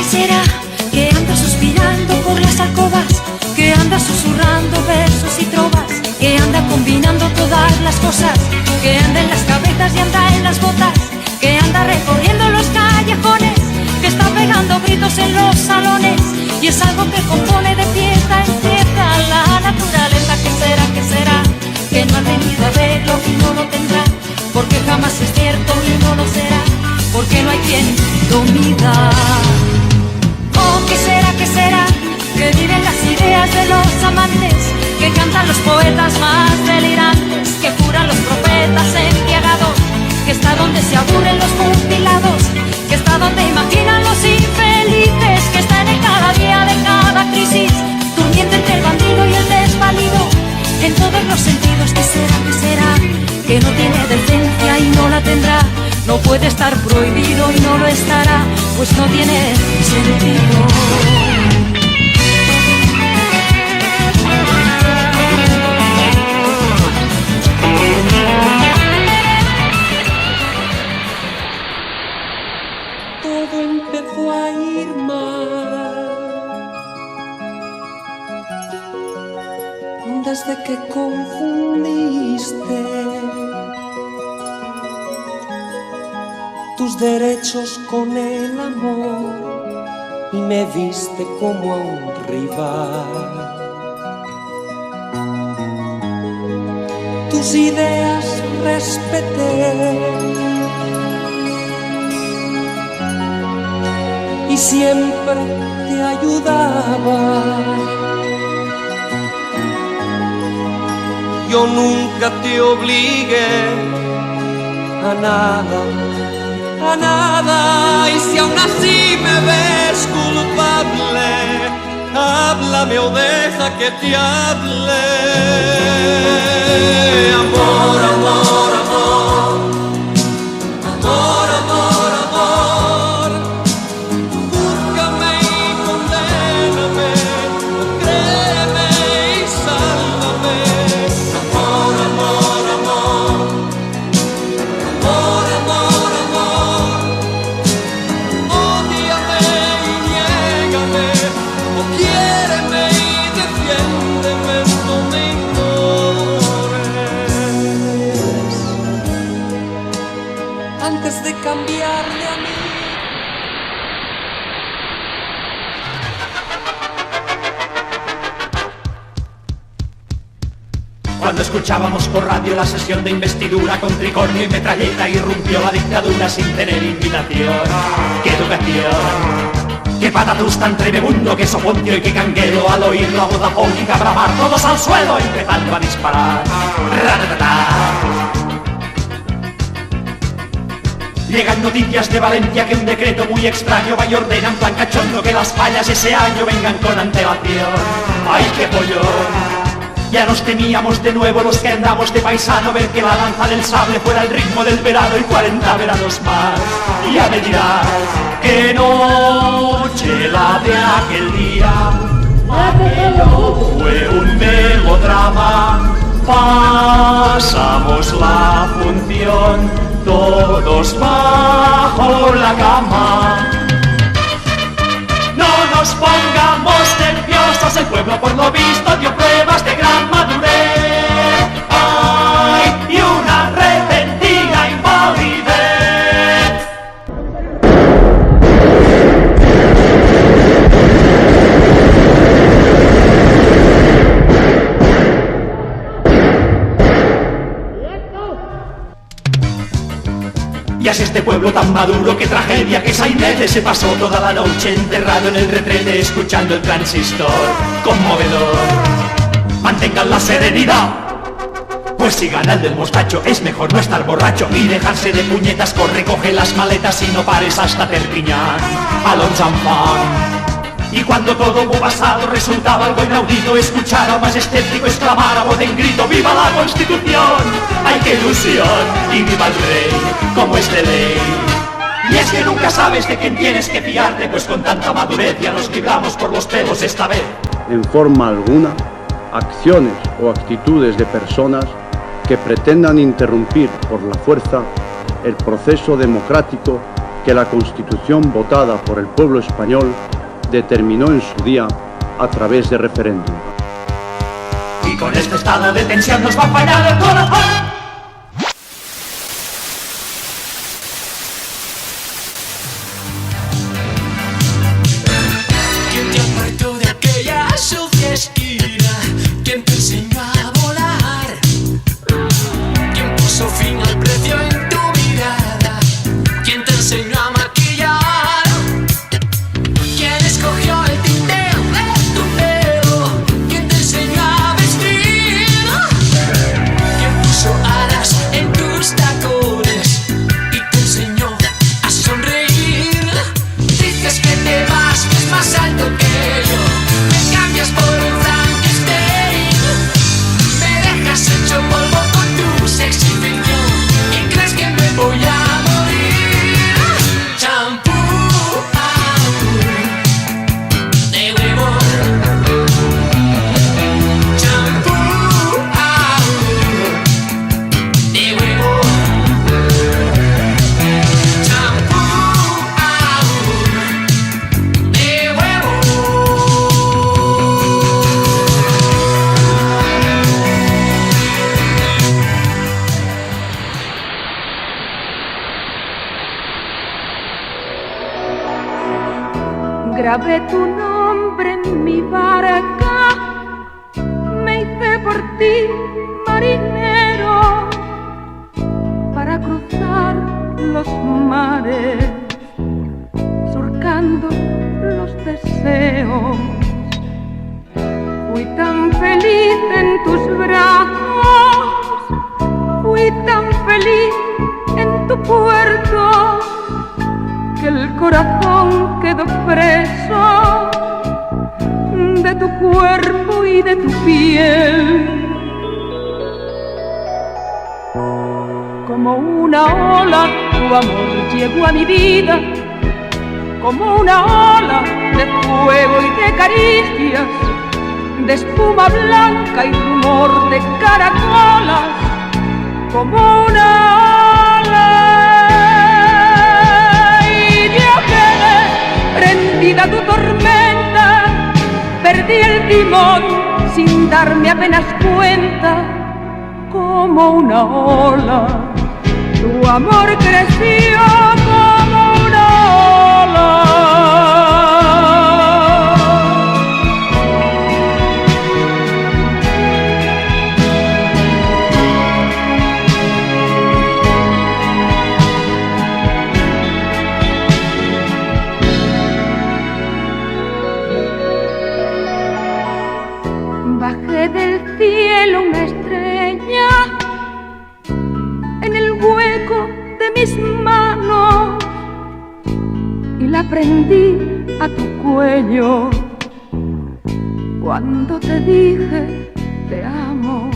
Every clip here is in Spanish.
será que anda suspirando por las alcobas, que anda susurrando versos y trovas, que anda combinando todas las cosas, que anda en las cabezas y anda en las botas, que anda recorriendo los callejones, que está pegando gritos en los salones, y es algo que compone de pieza en pieza la naturaleza. ¿Qué será? Que no ha venido a verlo y no lo tendrá, porque jamás es cierto y no lo será, porque no hay quien lo mida. Oh, ¿qué será? Que viven las ideas de los amantes, que cantan los poetas más delirantes, que juran los profetas embriagados, que está donde se aburren los mutilados, que está donde imaginan los infelices, que está en el cada día de cada crisis, durmiendo entre el bandido y el desvalido, en todos los sentidos. ¿Qué será? Que no tiene decencia y no la tendrá, no puede estar prohibido y no lo estará, pues no tiene sentido. Todo empezó a ir mal desde que confundiste tus derechos con el amor y me viste como a un rival. Tus ideas respeté y siempre te ayudaba. Yo nunca te obligué a nada, y si aún así me ves culpable, háblame o deja que te hable. Amor, amor, amor, amor, amor, amor, búscame y condéname, o créeme y sálvame. Amor, amor, amor, amor, amor, amor, ódiame y niégame, o quiéreme y defiéndeme, no me ignores. Cuando escuchábamos por radio la sesión de investidura con tricornio y metralleta, irrumpió la dictadura sin tener invitación. ¡Qué educación! ¡Qué patatús tan tremebundo, qué soponcio y qué canguero! Al oír la voz afónica bramar, todos al suelo empezando a disparar. ¡Ratatata! Llegan noticias de Valencia que un decreto muy extraño va y ordena en plan cachondo que las fallas ese año vengan con antelación. ¡Ay, qué pollón! Ya nos temíamos de nuevo los que andamos de paisano ver que la danza del sable fuera el ritmo del verano y 40 veranos más. Y ya me dirás, qué noche la de aquel día, aquello fue un melodrama. Pasamos la función todos bajo la cama. No nos pongamos nerviosos, el pueblo por lo visto dio pruebas de gran madurez. ¡Ay! Y una repentina invalidez. Y así este pueblo tan maduro, qué tragedia, que Sainete se pasó toda la noche enterrado en el retrete escuchando el transistor. Conmovedor. Mantengan la serenidad, pues si gana el del mostacho es mejor no estar borracho y dejarse de puñetas. Corre, coge las maletas y no pares hasta Perpiñán. Allons enfants. Y cuando todo hubo pasado resultaba algo inaudito escuchar al más escéptico exclamar a voz en grito: ¡Viva la Constitución! ¡Ay, qué ilusión! ¡Y viva el rey! ¡Como es de ley! Y es que nunca sabes de quién tienes que fiarte, pues con tanta madurez ya nos libramos por los pelos esta vez. En forma alguna, acciones o actitudes de personas que pretendan interrumpir por la fuerza el proceso democrático que la Constitución votada por el pueblo español determinó en su día a través de referéndum. Y con este estado de tensión nos va a fallar el corazón. ¿Quién te apartó de aquella sucia esquina? ¿Quién te enseñó a volar? ¿Quién puso fin al precio en tu mirada? ¿Quién te enseñó a maquillar? ¿Quién escogió el tinteo de tu pelo? ¿Quién te enseñó a vestir? ¿Quién puso alas en tus tacones y te enseñó a sonreír? Dices que te vas, que es más alto que yo, me cambias por un Frankenstein, me dejas hecho polvo con tu sexy opinión y crees que me voy a morir. Champú de huevo, champú de huevo, champú de huevo. Grabé tu nombre en mi barca, me hice por ti marinero para cruzar los mares, surcando los deseos. Fui tan feliz en tus brazos, fui tan feliz en tu puerto, que el corazón quedó preso de tu cuerpo y de tu piel. Como una ola, tu amor llegó a mi vida, como una ola de fuego y de caricias, de espuma blanca y rumor de caracolas, como una prendida tu tormenta, perdí el timón sin darme apenas cuenta. Como una ola, tu amor creció como una ola. bajé del cielo una estrella en el hueco de mis manos y la prendí a tu cuello cuando te dije te amo.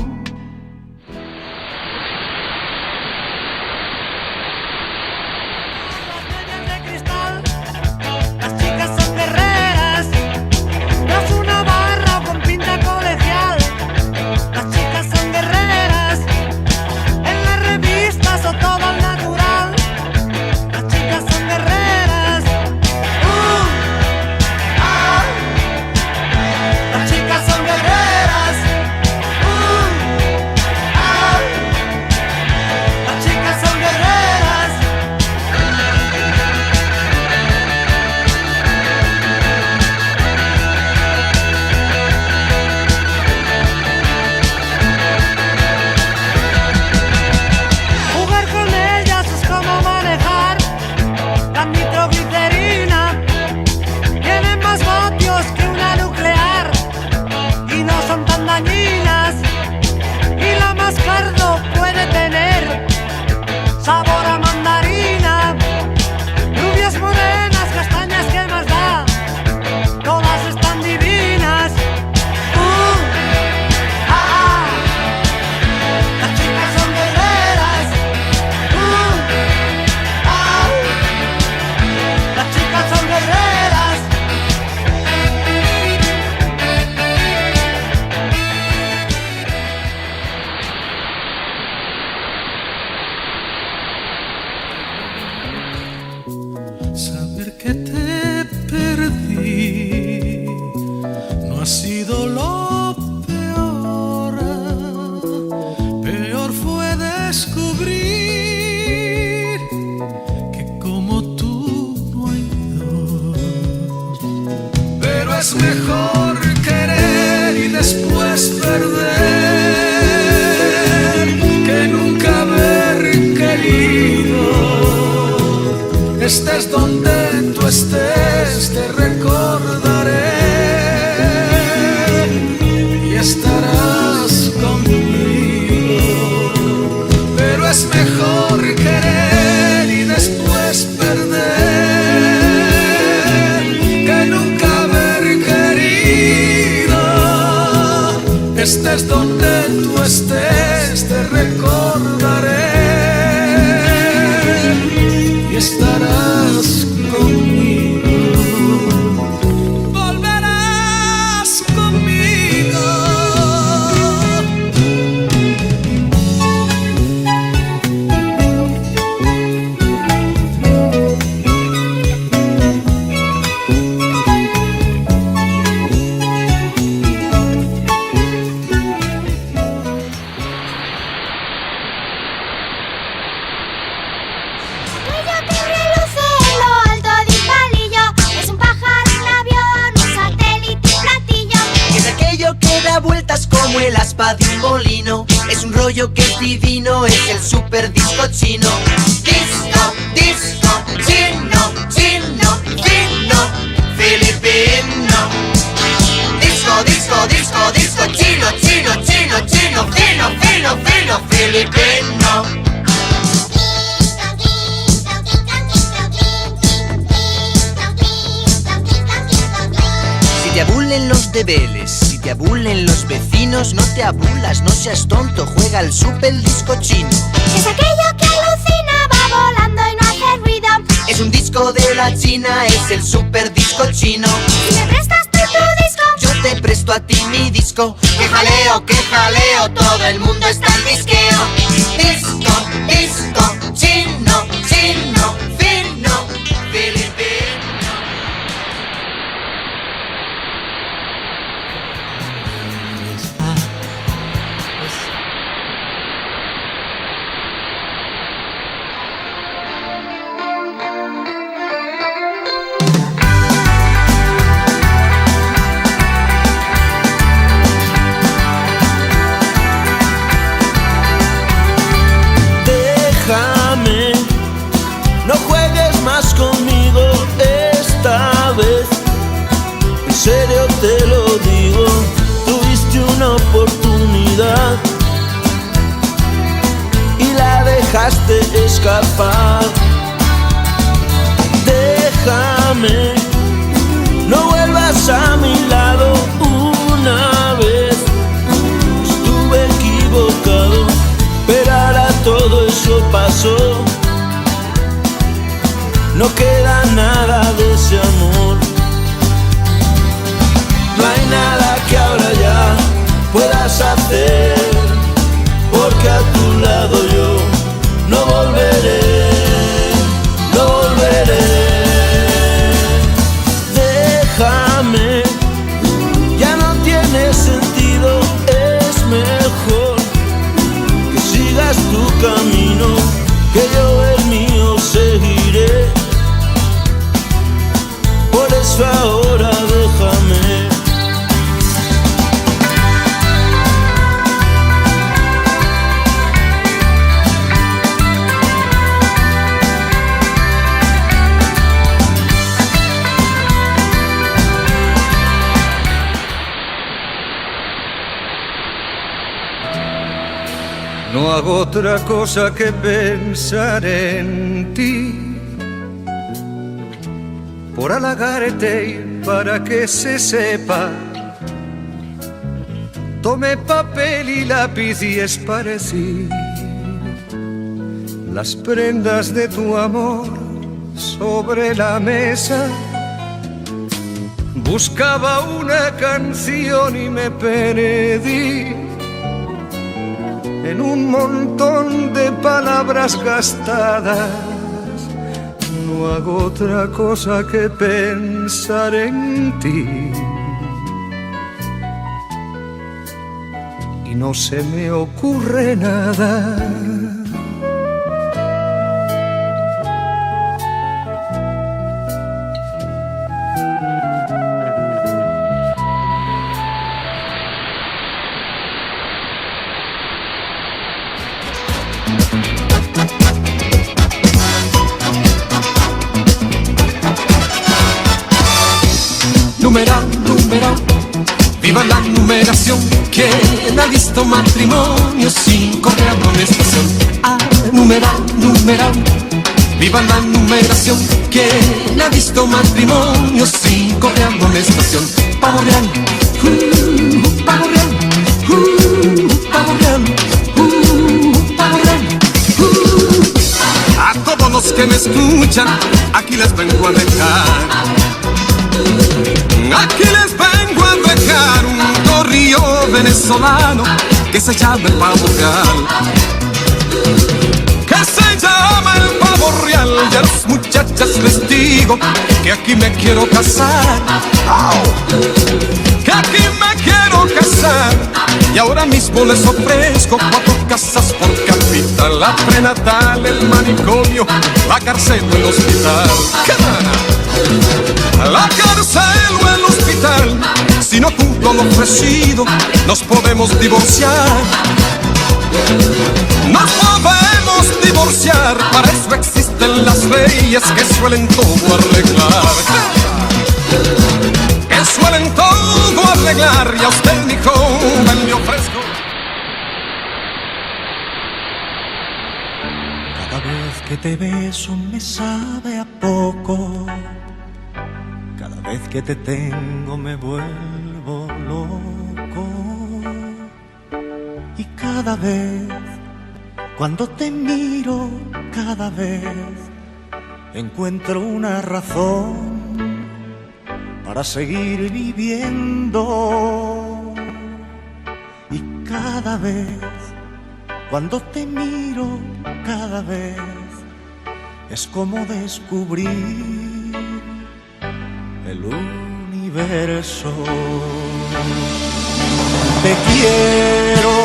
Es mejor querer y después perder que nunca haber querido. Estés donde tú estés, te recordaré y estarás conmigo. Pero es mejor querer y después perder estés donde tú estés, te recordaré y estarás conmigo. Volverás conmigo. Vueltas como el aspa de un molino, es un rollo que es divino, es el super disco chino. Disco, disco, chino, chino, fino, filipino. Disco, disco, disco, disco, chino, chino, chino, chino, fino, fino, fino, filipino. Si te abulen los debeles, si te abulen los vecinos, no te abulas, no seas tonto, juega al super disco chino. Es aquello que alucina, va volando y no hace ruido. Es un disco de la China, es el super disco chino. Si me prestas tú tu disco, yo te presto a ti mi disco. Que jaleo, todo el mundo está en disqueo. Disco, disco, chino, chino, fino, filipino. oportunidad y la dejaste escapar. Déjame, no vuelvas a mi lado una vez. Estuve equivocado, pero ahora todo eso pasó. No queda nada de ese amor. No hay nada que ahora ya puedas hacer, porque a tu lado yo no volveré, no volveré. Déjame, ya no tiene sentido, es mejor que sigas tu camino, que yo el mío seguiré. Por eso ahora déjame. No hago otra cosa que pensar en ti, por halagarte y para que se sepa. Tomé papel y lápiz y esparcí las prendas de tu amor sobre la mesa. Buscaba una canción y me perdí en un montón de palabras gastadas. No hago otra cosa que pensar en ti, y no se me ocurre nada. Numeral, viva la numeración. ¿Quién ha visto matrimonio sin correr amonestación? Ah, numeral, viva la numeración. ¿Quién ha visto matrimonio sin correr amonestación? Pavo real, pavo real, pavo real, pavo real. A todos los que me escuchan, aquí les vengo a dejar. Aquí les vengo a dejar un corrillo venezolano que se llama el pavo real. Que se llama el pavo real. Y a las muchachas les digo que aquí me quiero casar. Que aquí me quiero casar. Y ahora mismo les ofrezco 4 casas por capital: la prenatal, el manicomio, la cárcel o el hospital. La cárcel o el hospital. Si no cumplo lo ofrecido, nos podemos divorciar. Nos podemos divorciar. Para eso existen las leyes que suelen todo arreglar. Que suelen todo arreglar. Y a usted, mi joven, le ofrezco. Cada vez que te beso me sabe a poco. Cada vez que te tengo me vuelvo loco. Y cada vez, cuando te miro, cada vez encuentro una razón para seguir viviendo. Y cada vez, cuando te miro, cada vez es como descubrir el universo. Te quiero,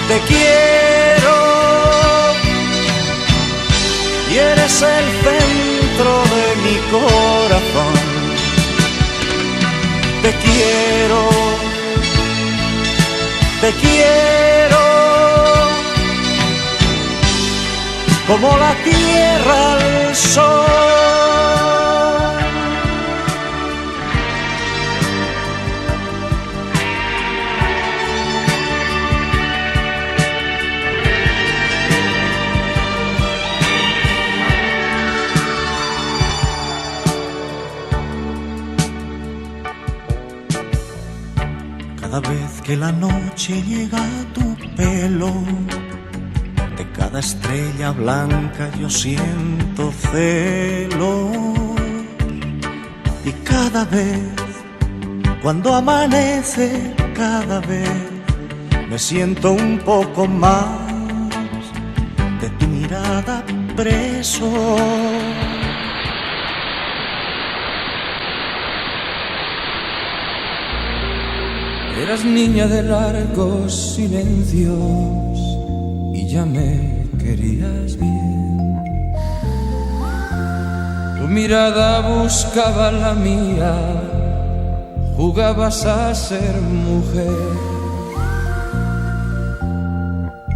te quiero, y eres el centro de mi corazón. Te quiero, te quiero, como la tierra al sol. que la noche llega a tu pelo, de cada estrella blanca yo siento celo. Y cada vez, cuando amanece, cada vez me siento un poco más de tu mirada preso. Eras niña de largos silencios y ya me querías bien. Tu mirada buscaba la mía, jugabas a ser mujer.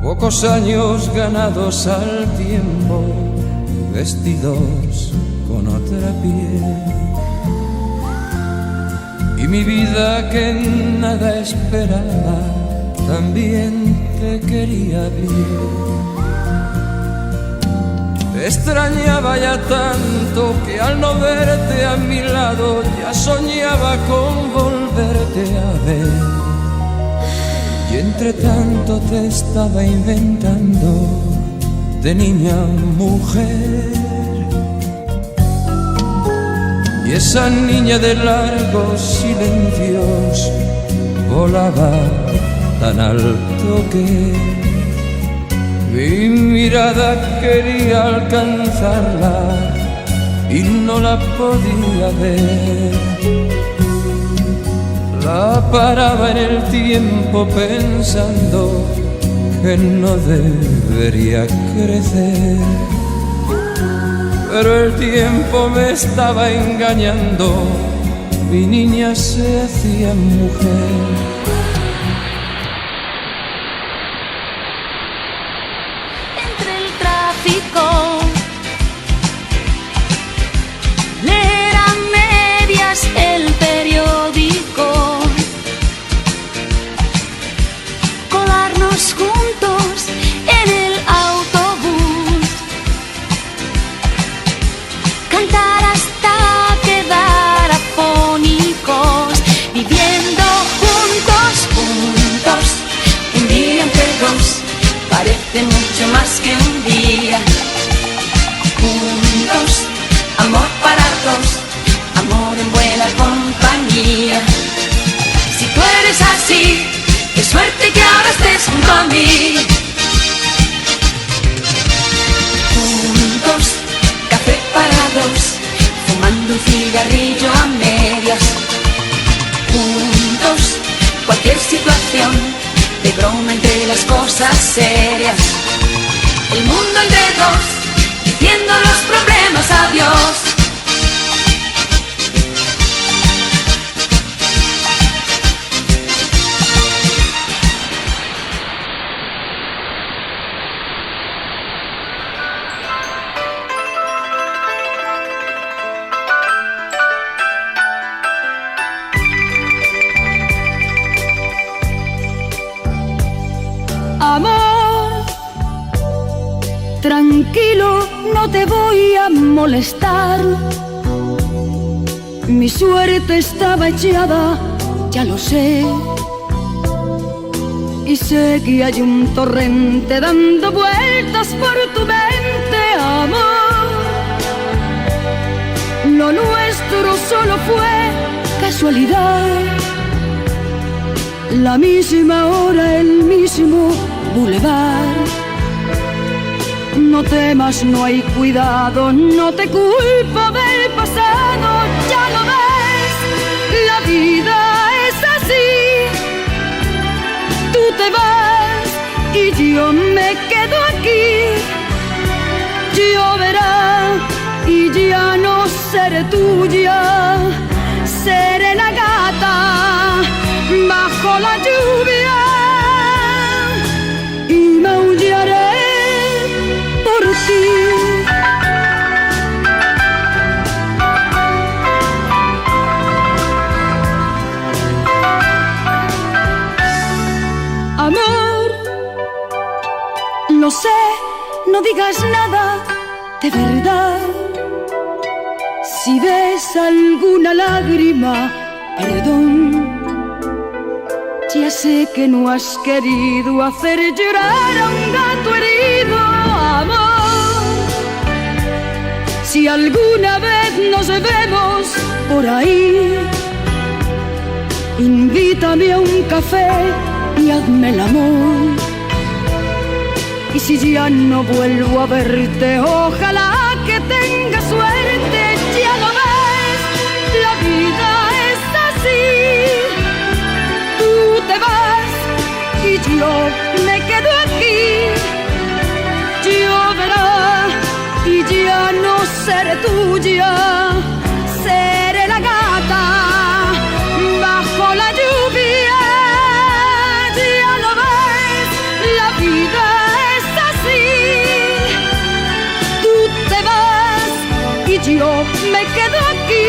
Pocos años ganados al tiempo, vestidos con otra piel. Y mi vida que nada esperaba, también te quería bien. Te extrañaba ya tanto que al no verte a mi lado ya soñaba con volverte a ver. Y entre tanto te estaba inventando de niña a mujer. Y esa niña de largos silencios volaba tan alto que mi mirada quería alcanzarla y no la podía ver. La paraba en el tiempo pensando que no debería crecer. Pero el tiempo me estaba engañando, mi niña se hacía mujer. Entre el tráfico, leer a medias el periódico, colarnos juntos en el autobús, cantar hasta quedar afónicos, viviendo juntos, un día entre dos, parece mucho más que un día. Juntos, amor para dos, amor en buena compañía. Si tú eres así, qué suerte que ahora estés junto a mí. Juntos, café para dos, fumando un cigarrillo a medias. Juntos, cualquier situación, de broma entre las cosas serias. El mundo entre dos, diciendo los problemas adiós. Amor, tranquilo, no te voy a molestar. Mi suerte estaba echada, ya lo sé. Y sé que hay un torrente dando vueltas por tu mente, amor. Lo nuestro solo fue casualidad. La misma hora, el mismo bulevar. No temas, no hay cuidado, no te culpo del pasado, ya lo ves, la vida es así. Tú te vas y yo me quedo aquí. Lloverá y ya no seré tuya, seré la gata bajo la lluvia y maullaré por ti. Amor, lo sé, no digas nada de verdad. Si ves alguna lágrima, perdón. Si ya sé que no has querido hacer llorar a un gato herido, amor. Si alguna vez nos vemos por ahí, invítame a un café y hazme el amor. Y si ya no vuelvo a verte, ojalá que tengas suerte. Ya lo ves, la vida es así. Tú te vas y yo me quedo aquí. Lloverá y ya no seré tuya, seré la gata bajo la lluvia. Ya lo ves, la vida es así. Tú te vas y yo me quedo aquí.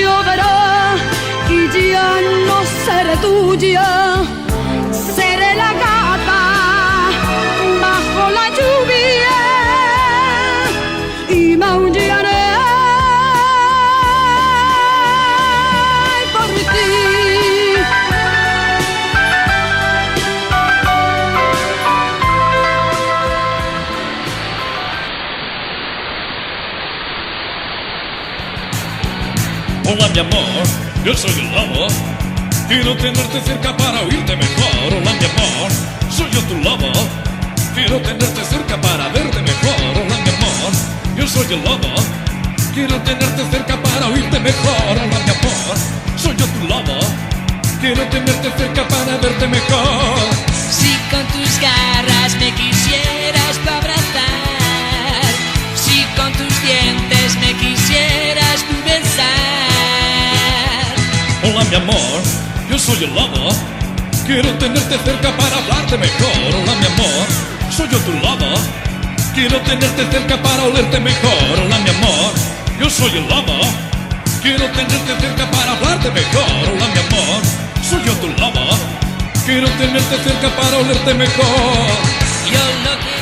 Lloverá y ya no seré tuya, seré la gata bajo la lluvia y maullaré por ti. Hola mi amor, yo soy el lobo. Quiero tenerte cerca para oírte mejor. Hola mi amor, soy yo tu lobo. Quiero tenerte cerca para verte mejor. Hola mi amor, yo soy el lobo. Quiero tenerte cerca para oírte mejor. Hola mi amor, soy yo tu lobo. Quiero tenerte cerca para verte mejor. Si con tus garras me quisieras tú abrazar, si con tus dientes me quisieras tú besar. Hola mi amor, yo soy el lobo. Quiero tenerte cerca para hablarte mejor. Hola mi amor, soy yo tu lobo. Quiero tenerte cerca para olerte mejor. Hola mi amor, yo soy el lobo. Quiero tenerte cerca para hablarte mejor. Hola mi amor, soy yo tu lobo. Quiero tenerte cerca para olerte mejor. Yo lo que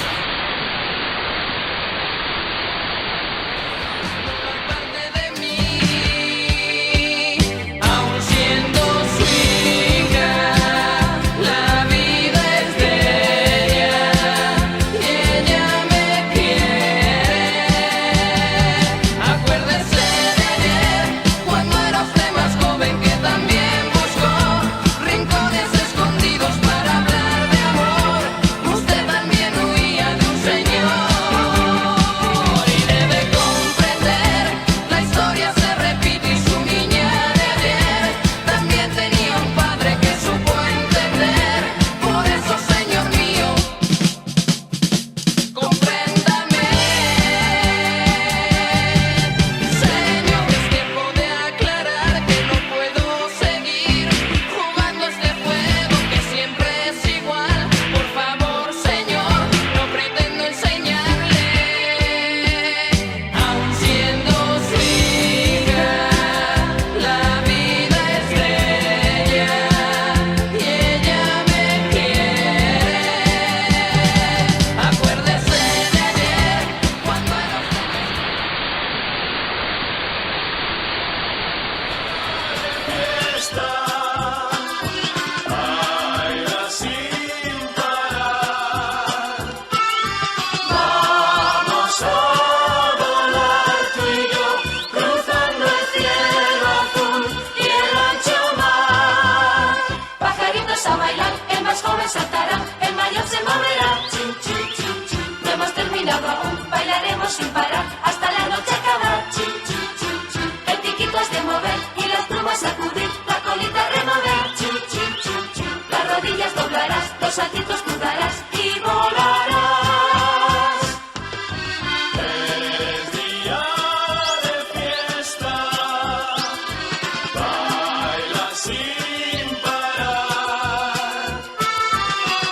sin parar hasta la noche acabar. El piquito has de mover y las plumas sacudir, la colita remover. Las rodillas doblarás, los saltitos tú darás y volarás. Es día de fiesta, baila sin parar.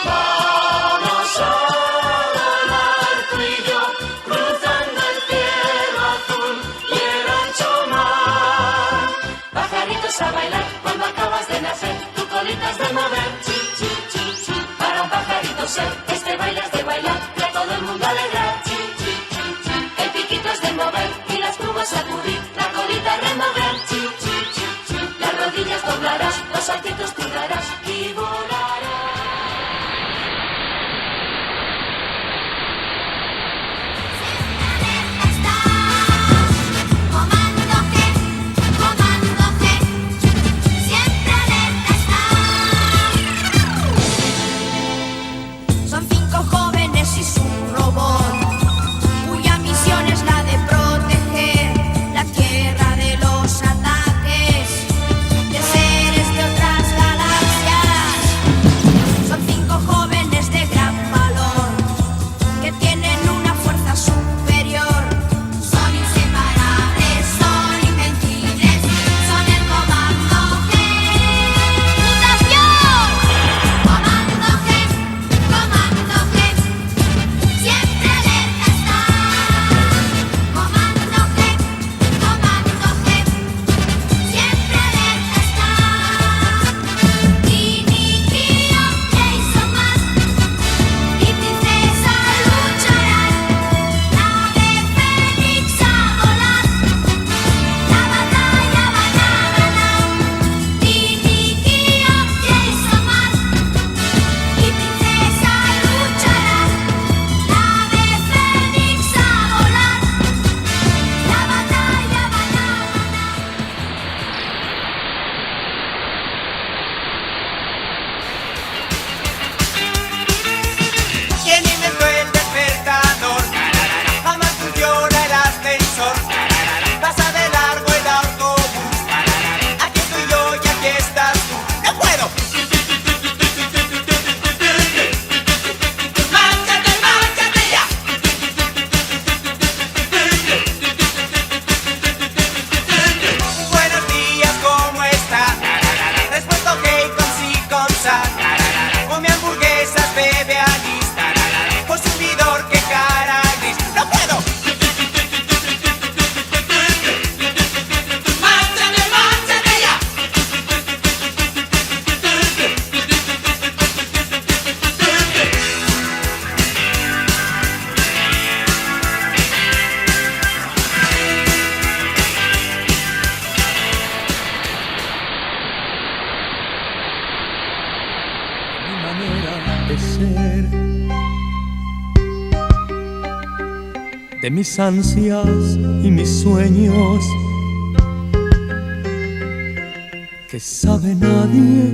Vamos a volar tú y yo, cruzando el cielo azul y el ancho mar. Pajaritos a bailar cuando acabas de nacer, tu colita has de mover. Para un pajarito ser, este baile es de bailar, que a todo el mundo alegrar. El piquito es de mover y las plumas sacudir, la colita remover. Las rodillas doblarás, los saltitos tú rosa, tararara. Come hamburguesas, bebe anís, tararara. Consumidor, qué cara gris. ¡No puedo! ¡Márchate, márchate ya! De mis ansias y mis sueños, que sabe nadie,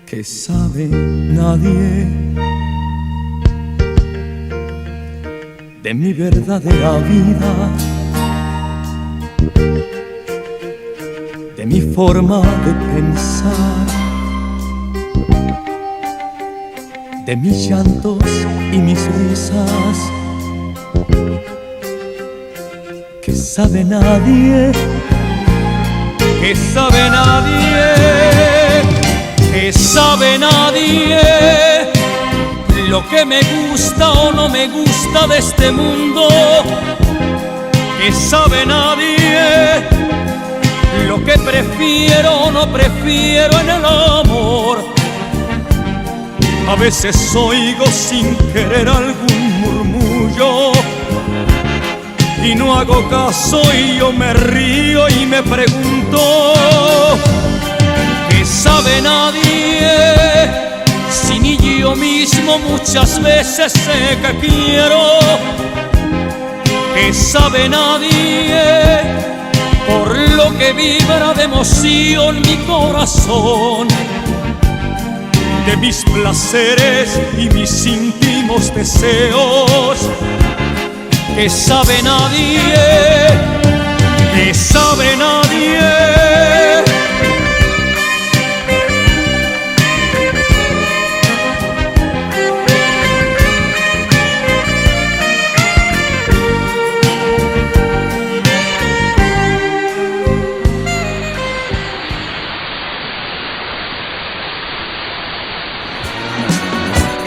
que sabe nadie, de mi verdadera vida, de mi forma de pensar, de mis llantos y mis risas, que sabe nadie, que sabe nadie, que sabe nadie, lo que me gusta o no me gusta de este mundo, que sabe nadie, lo que prefiero o no prefiero en el amor. A veces oigo sin querer algún murmullo y no hago caso y yo me río y me pregunto, ¿qué sabe nadie? Si ni yo mismo muchas veces sé que quiero. ¿Qué sabe nadie? Por lo que vibra de emoción mi corazón, de mis placeres y mis íntimos deseos. Que sabe nadie, que sabe nadie.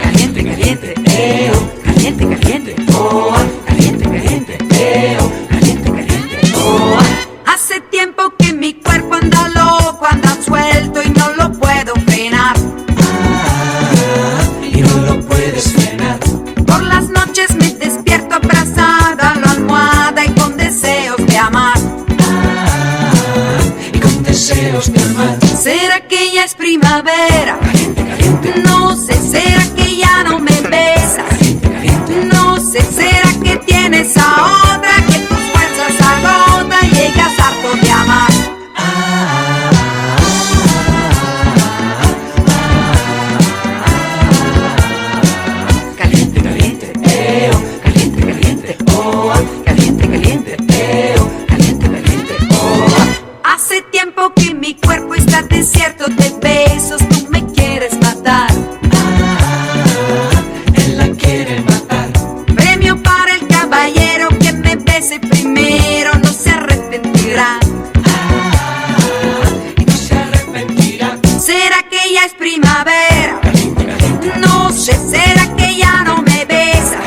Caliente, caliente, caliente, oh, caliente, caliente, caliente, caliente, oh. Hace tiempo que mi cuerpo anda loco, anda suelto y no lo puedo frenar. Y no lo puedes frenar. Por las noches me despierto abrazada a la almohada y con deseos de amar. Y con deseos de amar. ¿Será que ya es primavera? Caliente, caliente. No sé, ¿será que ya no me besas? No sé, ¿será que tienes a otra que tus fuerzas agota y llegas harto de amar? Caliente, caliente, caliente, caliente, oh, caliente, caliente, caliente, caliente, oh. Hace tiempo que mi cuerpo está desierto de besos, tú me quieres matar. Él la quiere matar. Premio para el caballero que me bese primero, no se arrepentirá. No se arrepentirá. ¿Será que ya es primavera? No sé, ¿será que ya no me besas?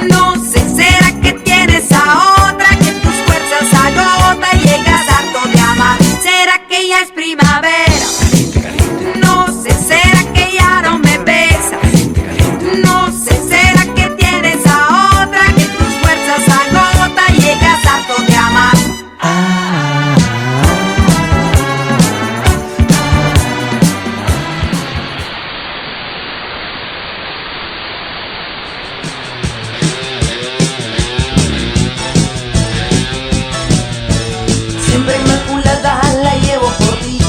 No sé, ¿será que tienes a otra que tus fuerzas agota y llegas harto de amar? ¿Será que ya es primavera? No sé, ¿será que ya no me besas? No sé, ¿será que tienes a otra que tus fuerzas agota y llegas harto de amar? Siempre inmaculada la llevo por ti.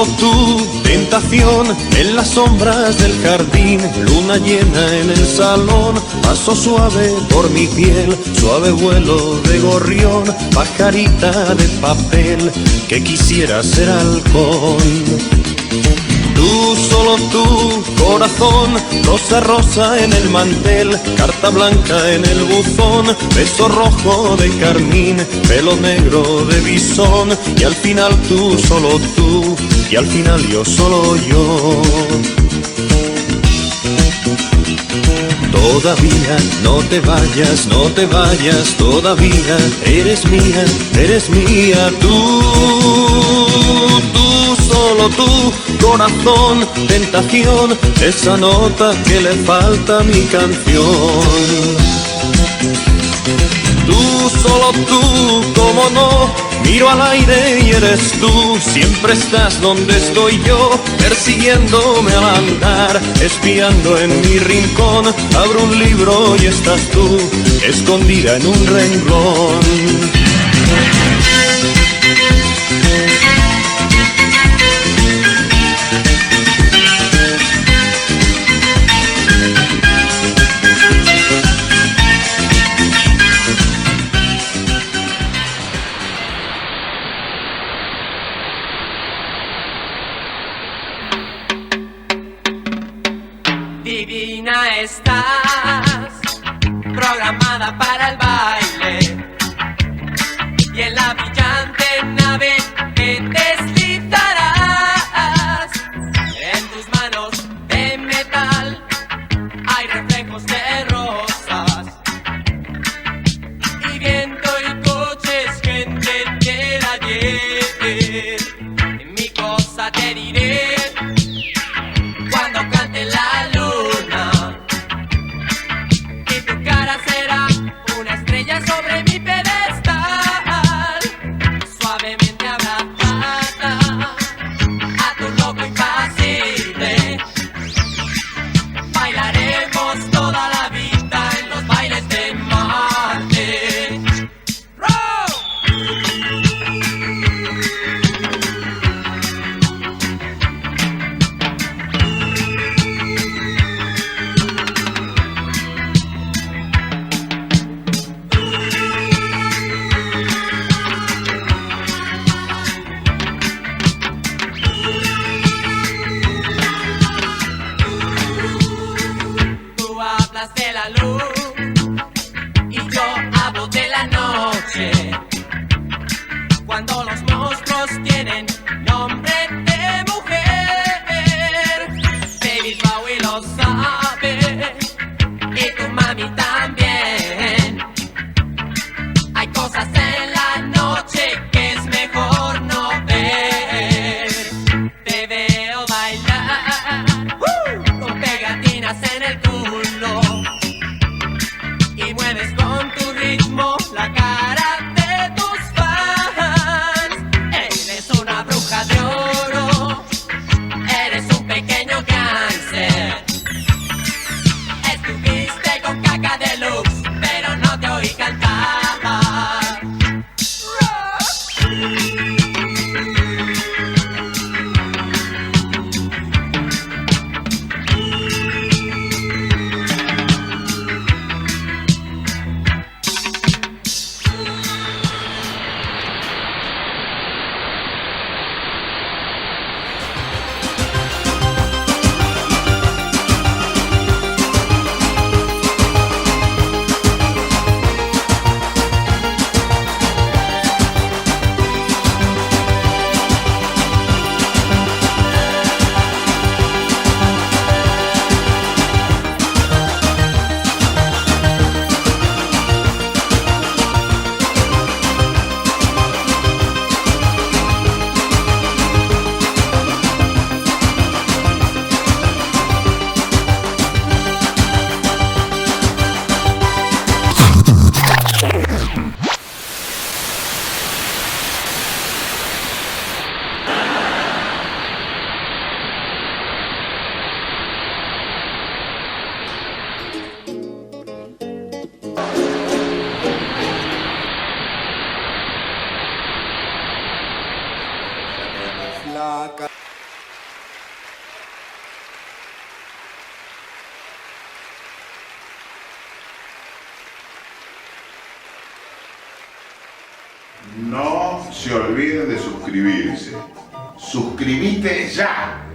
solo tú, tentación en las sombras del jardín, luna llena en el salón, paso suave por mi piel, suave vuelo de gorrión, pajarita de papel que quisiera ser halcón. Tú, solo tú, corazón, rosa rosa en el mantel, carta blanca en el buzón, beso rojo de carmín, pelo negro de bisón, y al final tú, solo tú, y al final yo, solo yo. Todavía no te vayas, no te vayas, todavía eres mía, tú, solo tú, corazón, tentación, esa nota que le falta a mi canción. Tú, solo tú, cómo no, miro al aire y eres tú, siempre estás donde estoy yo, persiguiéndome al andar, espiando en mi rincón, abro un libro y estás tú, escondida en un renglón. Divina estás, programada para el baile, y en la brillante nave que deslizarás, en tus manos de metal hay reflejos de rosas, y viento y coches, gente del ayer. Mi cosa te diré cuando cante la luna, y tu cara será una estrella sobre mi pedestal, suavemente abrazada a tu loco impasible. Bailaremos toda la vida en los bailes de Marte. No se olviden de suscribirse. ¡Suscríbete ya!